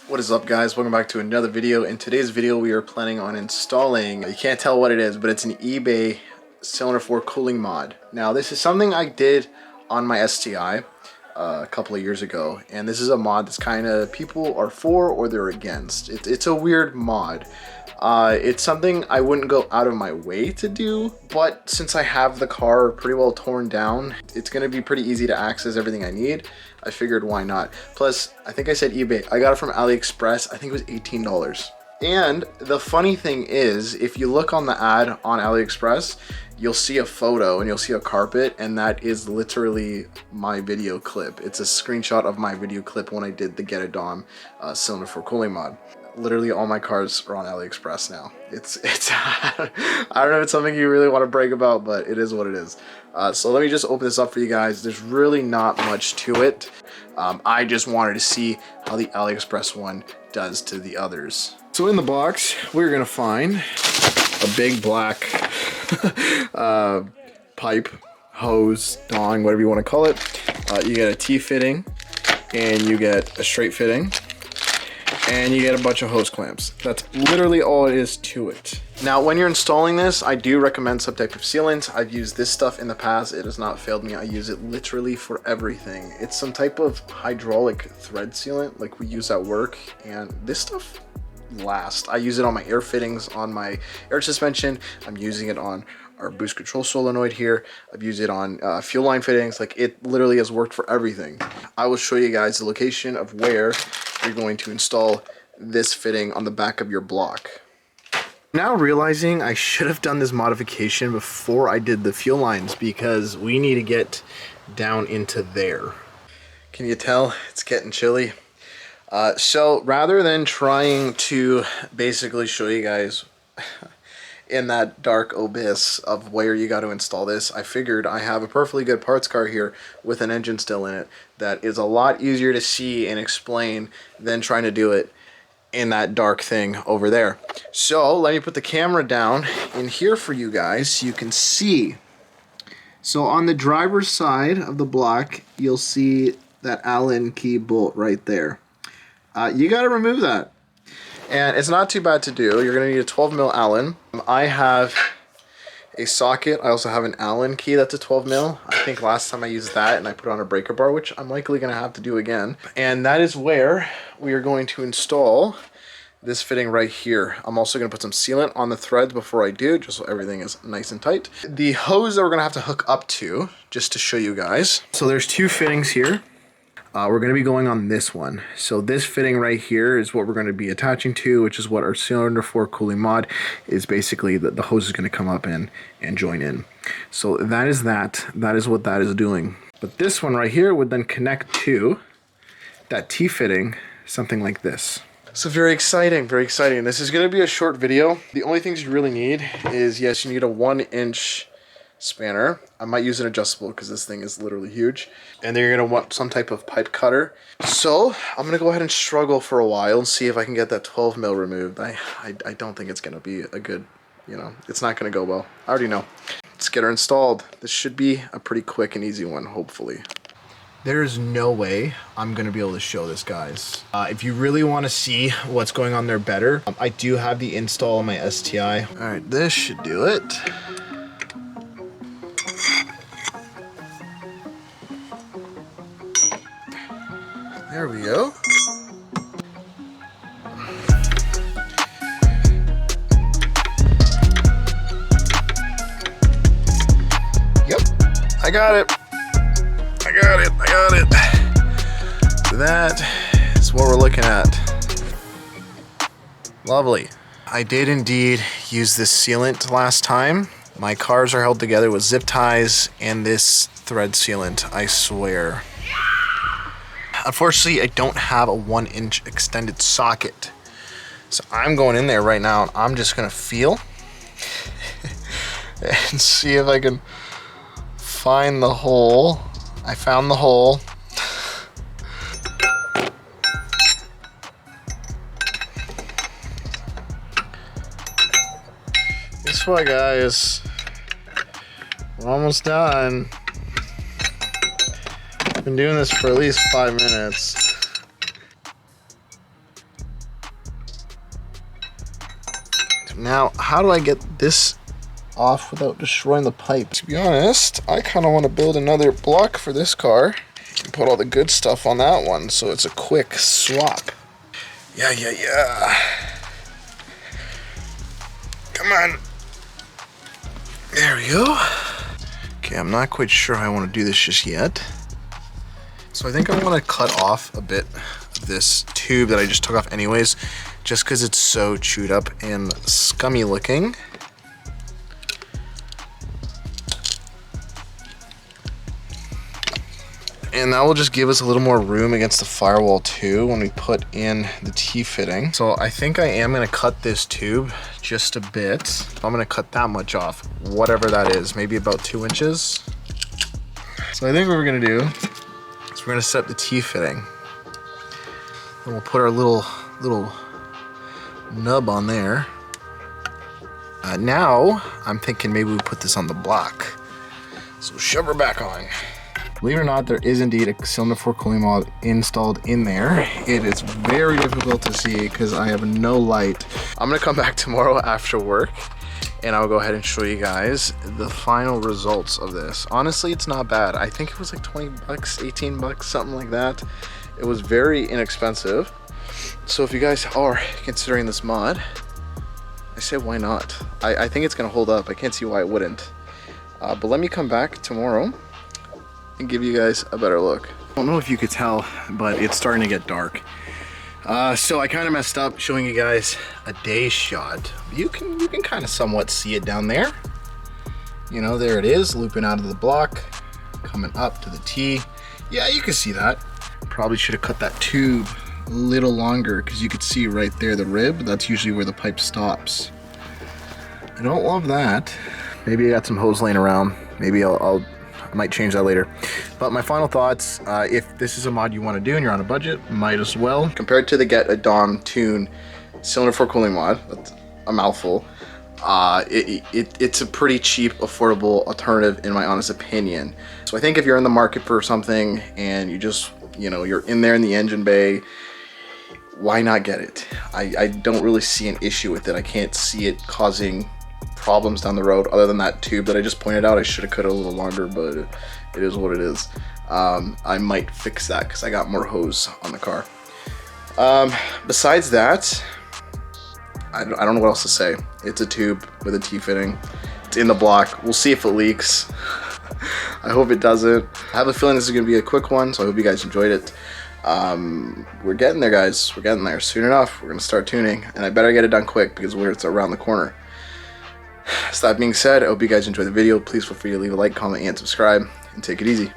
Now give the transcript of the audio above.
What is up, guys? Welcome back to another video. In today's video we are planning on installing, you can't tell what it is, but it's an eBay cylinder 4 cooling mod. Now this is something I did on my STI a couple of years ago, and this is a mod that's kind of people are for or they're against. It's a weird mod. It's something I wouldn't go out of my way to do, but since I have the car pretty well torn down, it's going to be pretty easy to access everything I need. I figured why not. Plus, I think I said eBay. I got it from AliExpress. I think it was $18. And the funny thing is, if you look on the ad on AliExpress, you'll see a photo and you'll see a carpet, and that is literally my video clip. It's a screenshot of my video clip when I did the Get a Dom cylinder 4 cooling mod. Literally all my cars are on AliExpress now. It's I don't know if it's something you really want to brag about, but it is what it is. So let me just open this up for you guys. There's really not much to it. I just wanted to see how the AliExpress one does to the others. So in the box, we're gonna find a big black pipe, hose, dong, whatever you want to call it. You get a T-fitting, and you get a straight fitting, and you get a bunch of hose clamps. That's literally all it is to it. Now, when you're installing this, I do recommend some type of sealant. I've used this stuff in the past. It has not failed me. I use it literally for everything. It's some type of hydraulic thread sealant like we use at work, and this stuff lasts. I use it on my air fittings, on my air suspension. I'm using it on our boost control solenoid here. I've used it on fuel line fittings. Like, it literally has worked for everything. I will show you guys the location of where you're going to install this fitting on the back of your block. Now realizing I should have done this modification before I did the fuel lines, because we need to get down into there. Can you tell it's getting chilly? So rather than trying to basically show you guys in that dark abyss of where you got to install this, I figured I have a perfectly good parts car here with an engine still in it that is a lot easier to see and explain than trying to do it in that dark thing over there. So let me put the camera down in here for you guys so you can see. So on the driver's side of the block, you'll see that Allen key bolt right there. You got to remove that. And it's not too bad to do. You're going to need a 12 mil Allen. I have a socket. I also have an Allen key that's a 12 mil. I think last time I used that and I put on a breaker bar, which I'm likely going to have to do again. And that is where we are going to install this fitting right here. I'm also going to put some sealant on the threads before I do, just so everything is nice and tight. The hose that we're going to have to hook up to, just to show you guys. So there's two fittings here. We're going to be going on this one. So this fitting right here is what we're going to be attaching to, which is what our cylinder 4 cooling mod is. Basically the hose is going to come up in and join in. So that is what that is doing. But this one right here would then connect to that T-fitting, something like this. So very exciting, very exciting. This is going to be a short video. The only things you really need is, yes, you need a 1-inch spanner. I might use an adjustable because this thing is literally huge. And then you're going to want some type of pipe cutter. So I'm going to go ahead and struggle for a while and see if I can get that 12 mil removed. I don't think it's going to be a good, it's not going to go well. I already know. Let's get her installed. This should be a pretty quick and easy one, hopefully. There's no way I'm going to be able to show this, guys. If you really want to see what's going on there better, I do have the install on my STI. All right, this should do it. There we go. Yep, I got it. That is what we're looking at. Lovely. I did indeed use this sealant last time. My cars are held together with zip ties and this thread sealant, I swear. Unfortunately, I don't have a 1-inch extended socket. So I'm going in there right now and I'm just gonna feel and see if I can find the hole. I found the hole. Guess what, guys? We're almost done. I've been doing this for at least 5 minutes. Now, how do I get this off without destroying the pipe? To be honest, I kind of want to build another block for this car and put all the good stuff on that one, so it's a quick swap. Yeah. Come on. There we go. Okay, I'm not quite sure how I want to do this just yet. So I think I want to cut off a bit of this tube that I just took off anyways, just because it's so chewed up and scummy looking. And that will just give us a little more room against the firewall too when we put in the T-fitting. So I think I am gonna cut this tube just a bit. I'm gonna cut that much off, whatever that is, maybe about 2 inches. So I think what we're gonna do is we're gonna set the T-fitting. And we'll put our little nub on there. Now, I'm thinking maybe we put this on the block. So shove her back on. Believe it or not, there is indeed a cylinder 4 cooling mod installed in there. It is very difficult to see because I have no light. I'm gonna come back tomorrow after work and I'll go ahead and show you guys the final results of this. Honestly, it's not bad. I think it was like 20 bucks, 18 bucks, something like that. It was very inexpensive. So if you guys are considering this mod, I say why not? I think it's gonna hold up. I can't see why it wouldn't. But let me come back tomorrow and give you guys a better look. I don't know if you could tell, but it's starting to get dark. So I kind of messed up showing you guys a day shot. You can kind of somewhat see it down there. You know, there it is, looping out of the block, coming up to the T. Yeah, you can see that. Probably should have cut that tube a little longer because you could see right there the rib. That's usually where the pipe stops. I don't love that. Maybe I got some hose laying around. Maybe I might change that later. But my final thoughts, if this is a mod you want to do and you're on a budget, might as well. Compared to the Get a Dom Tune cylinder 4 cooling mod, that's a mouthful, it's a pretty cheap, affordable alternative in my honest opinion. So I think if you're in the market for something and you just, you know, you're in there in the engine bay, why not get it? I don't really see an issue with it. I can't see it causing problems down the road other than that tube that I just pointed out. I should have cut it a little longer, but it is what it is. I might fix that because I got more hose on the car. Besides that, I don't know what else to say. It's a tube with a T-fitting. It's in the block. We'll see if it leaks. I hope it doesn't. I have a feeling this is going to be a quick one, so I hope you guys enjoyed it. We're getting there, guys. We're getting there. Soon enough, we're going to start tuning, and I better get it done quick because it's around the corner. So that being said, I hope you guys enjoyed the video. Please feel free to leave a like, comment, and subscribe, and take it easy.